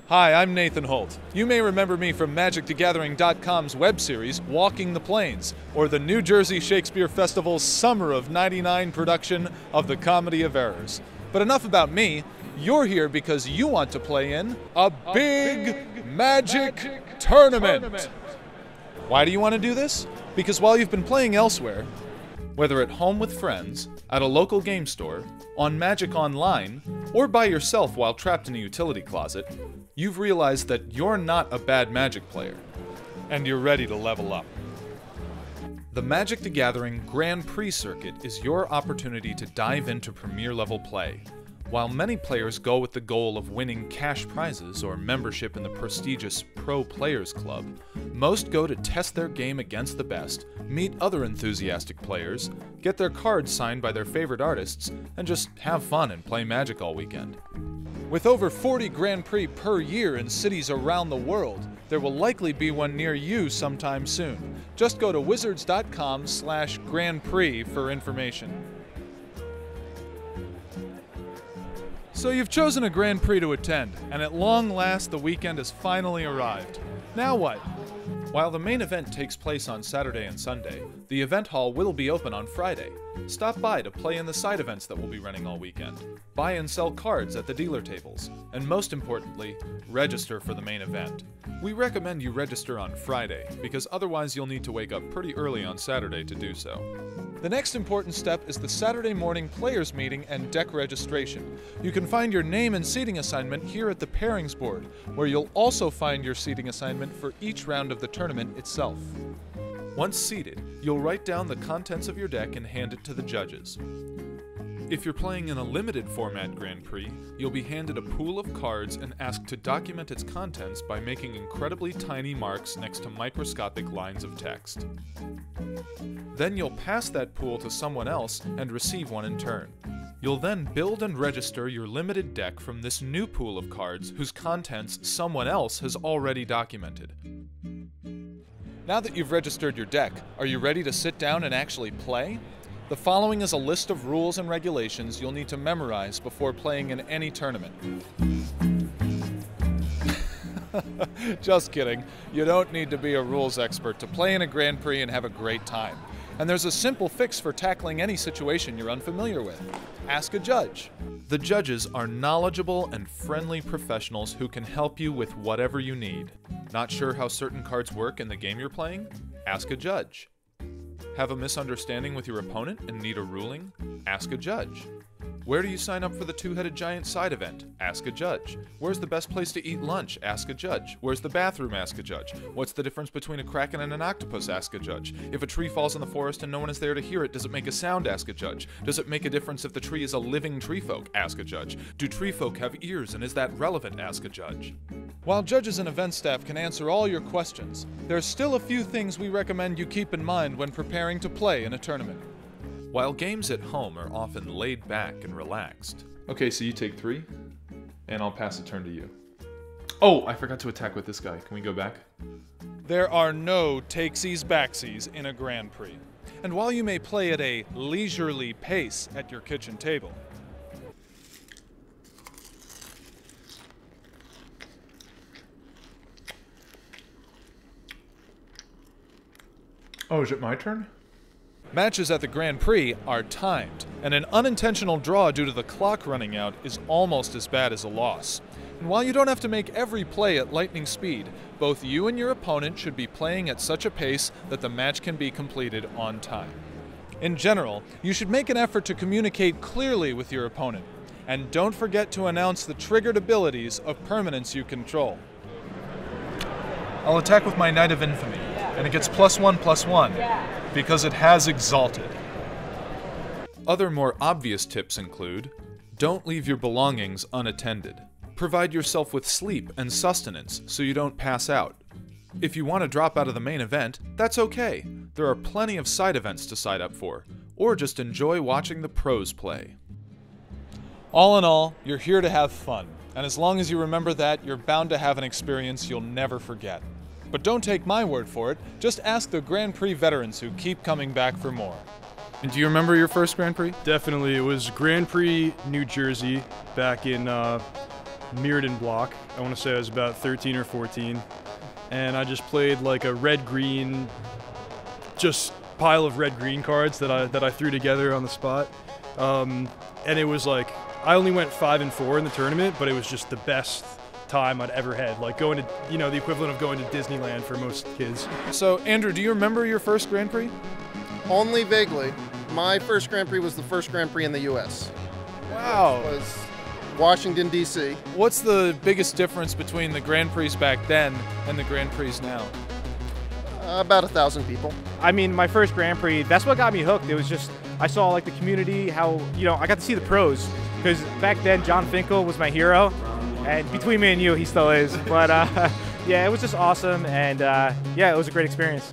Hi, I'm Nathan Holt. You may remember me from MagicTheGathering.com's web series, Walking the Plains, or the New Jersey Shakespeare Festival's Summer of '99 production of The Comedy of Errors. But enough about me. You're here because you want to play in a big Magic tournament. Why do you want to do this? Because while you've been playing elsewhere, whether at home with friends, at a local game store, on Magic Online, or by yourself while trapped in a utility closet, you've realized that you're not a bad Magic player, and you're ready to level up. The Magic the Gathering Grand Prix circuit is your opportunity to dive into premier level play. While many players go with the goal of winning cash prizes or membership in the prestigious Pro Players Club, most go to test their game against the best, meet other enthusiastic players, get their cards signed by their favorite artists, and just have fun and play Magic all weekend. With over 40 Grand Prix per year in cities around the world, there will likely be one near you sometime soon. Just go to wizards.com/Grand Prix for information. So you've chosen a Grand Prix to attend, and at long last the weekend has finally arrived. Now what? While the main event takes place on Saturday and Sunday, the event hall will be open on Friday. Stop by to play in the side events that will be running all weekend. Buy and sell cards at the dealer tables. And most importantly, register for the main event. We recommend you register on Friday, because otherwise you'll need to wake up pretty early on Saturday to do so. The next important step is the Saturday morning players meeting and deck registration. You can find your name and seating assignment here at the pairings board, where you'll also find your seating assignment for each round of the tournament itself. Once seated, you'll write down the contents of your deck and hand it to the judges. If you're playing in a limited format Grand Prix, you'll be handed a pool of cards and asked to document its contents by making incredibly tiny marks next to microscopic lines of text. Then you'll pass that pool to someone else and receive one in turn. You'll then build and register your limited deck from this new pool of cards whose contents someone else has already documented. Now that you've registered your deck, are you ready to sit down and actually play? The following is a list of rules and regulations you'll need to memorize before playing in any tournament. Just kidding. You don't need to be a rules expert to play in a Grand Prix and have a great time. And there's a simple fix for tackling any situation you're unfamiliar with. Ask a judge. The judges are knowledgeable and friendly professionals who can help you with whatever you need. Not sure how certain cards work in the game you're playing? Ask a judge. Have a misunderstanding with your opponent and need a ruling? Ask a judge. Where do you sign up for the two-headed giant side event? Ask a judge. Where's the best place to eat lunch? Ask a judge. Where's the bathroom? Ask a judge. What's the difference between a kraken and an octopus? Ask a judge. If a tree falls in the forest and no one is there to hear it, does it make a sound? Ask a judge. Does it make a difference if the tree is a living tree folk? Ask a judge. Do tree folk have ears and is that relevant? Ask a judge. While judges and event staff can answer all your questions, there's still a few things we recommend you keep in mind when preparing to play in a tournament. While games at home are often laid back and relaxed. Okay, so you take 3, and I'll pass a turn to you. Oh, I forgot to attack with this guy. Can we go back? There are no takesies-backsies in a Grand Prix. And while you may play at a leisurely pace at your kitchen table, oh, is it my turn? Matches at the Grand Prix are timed, and an unintentional draw due to the clock running out is almost as bad as a loss. And while you don't have to make every play at lightning speed, both you and your opponent should be playing at such a pace that the match can be completed on time. In general, you should make an effort to communicate clearly with your opponent, and don't forget to announce the triggered abilities of permanents you control. I'll attack with my Knight of Infamy, and it gets +1/+1. Because it has Exalted. Other more obvious tips include, don't leave your belongings unattended. Provide yourself with sleep and sustenance so you don't pass out. If you want to drop out of the main event, that's okay. There are plenty of side events to sign up for, or just enjoy watching the pros play. All in all, you're here to have fun, and as long as you remember that, you're bound to have an experience you'll never forget. But don't take my word for it, just ask the Grand Prix veterans who keep coming back for more. And do you remember your first Grand Prix? Definitely, it was Grand Prix, New Jersey, back in Mirrodin block. I want to say I was about 13 or 14. And I just played like a red-green, just pile of red-green cards that I threw together on the spot. And it was like, I only went 5 and 4 in the tournament, but it was just the best time I'd ever had. Like going to, you know, the equivalent of going to Disneyland for most kids. So, Andrew, do you remember your first Grand Prix? Only vaguely. My first Grand Prix was the first Grand Prix in the U.S. Wow. It was Washington, D.C. What's the biggest difference between the Grand Prix back then and the Grand Prix now? About 1,000 people. I mean, my first Grand Prix, that's what got me hooked. It was just, I saw like the community, how, you know, I got to see the pros. Because back then, John Finkel was my hero. And between me and you, he still is. But yeah, it was just awesome. And yeah, it was a great experience.